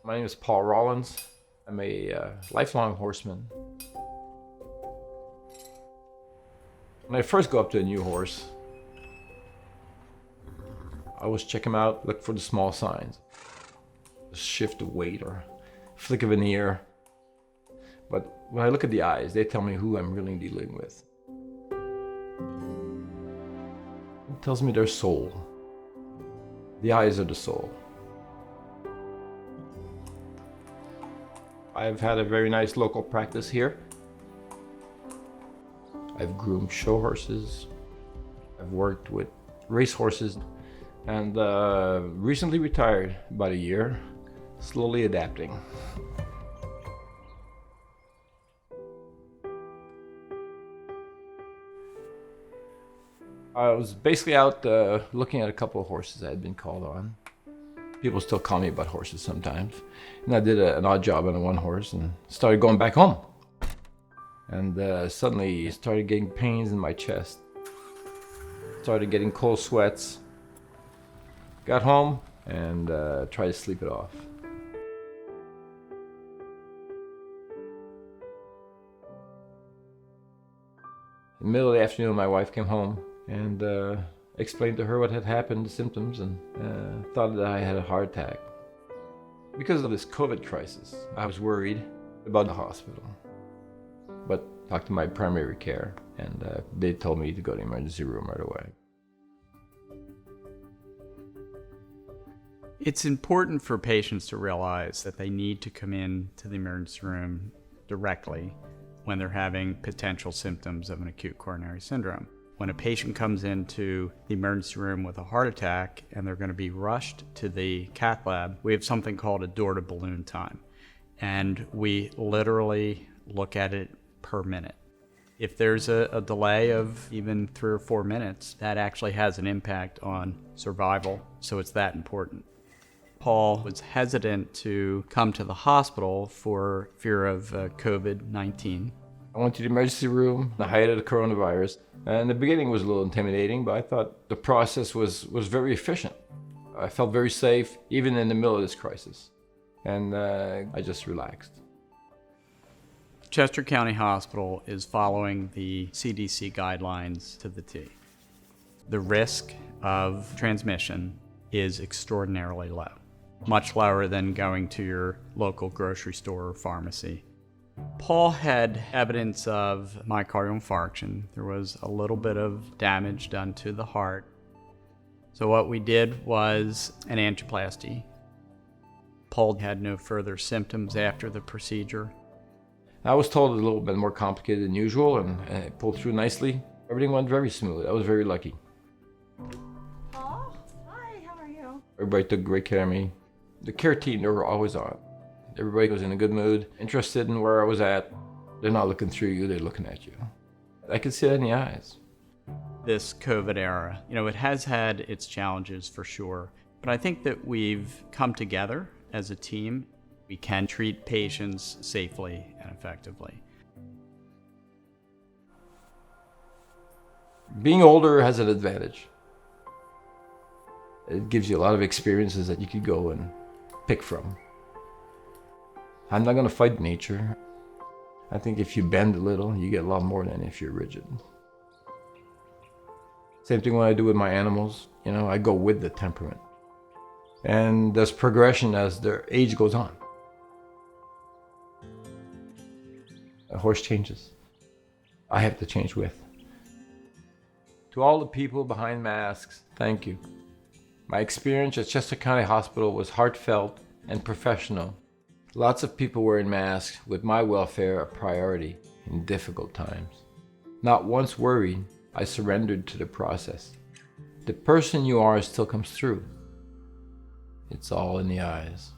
My name is Paul Rollins. I'm a lifelong horseman. When I first go up to a new horse, I always check him out, look for the small signs. A shift of weight or flick of an ear. But when I look at the eyes, they tell me who I'm really dealing with. It tells me their soul. The eyes are the soul. I've had a very nice local practice here. I've groomed show horses. I've worked with race horses and recently retired about a year, slowly adapting. I was basically out looking at a couple of horses that had been called on. People still call me about horses sometimes. And I did an odd job on one horse and started going back home. And suddenly started getting pains in my chest. Started getting cold sweats. Got home and tried to sleep it off. In the middle of the afternoon, my wife came home and explained to her what had happened, the symptoms, and thought that I had a heart attack. Because of this COVID crisis, I was worried about the hospital. But talked to my primary care, and they told me to go to the emergency room right away. It's important for patients to realize that they need to come in to the emergency room directly when they're having potential symptoms of an acute coronary syndrome. When a patient comes into the emergency room with a heart attack and they're going to be rushed to the cath lab, we have something called a door-to-balloon time. And we literally look at it per minute. If there's a delay of even 3 or 4 minutes, that actually has an impact on survival, so it's that important. Paul was hesitant to come to the hospital for fear of COVID-19. I went to the emergency room, the height of the coronavirus, and the beginning was a little intimidating, but I thought the process was very efficient. I felt very safe, even in the middle of this crisis, and I just relaxed. Chester County Hospital is following the CDC guidelines to the T. The risk of transmission is extraordinarily low, much lower than going to your local grocery store or pharmacy. Paul had evidence of myocardial infarction. There was a little bit of damage done to the heart. So what we did was an angioplasty. Paul had no further symptoms after the procedure. I was told it was a little bit more complicated than usual, and it pulled through nicely. Everything went very smooth. I was very lucky. Paul, hi, how are you? Everybody took great care of me. The care team, they were always on. Everybody was in a good mood, interested in where I was at. They're not looking through you, they're looking at you. I could see it in the eyes. This COVID era, it has had its challenges for sure, but I think that we've come together as a team. We can treat patients safely and effectively. Being older has an advantage. It gives you a lot of experiences that you could go and pick from. I'm not going to fight nature. I think if you bend a little, you get a lot more than if you're rigid. Same thing when I do with my animals. I go with the temperament. And there's progression as their age goes on. A horse changes. I have to change with. To all the people behind masks, thank you. My experience at Chester County Hospital was heartfelt and professional. Lots of people wearing masks with my welfare a priority in difficult times. Not once worried, I surrendered to the process. The person you are still comes through. It's all in the eyes.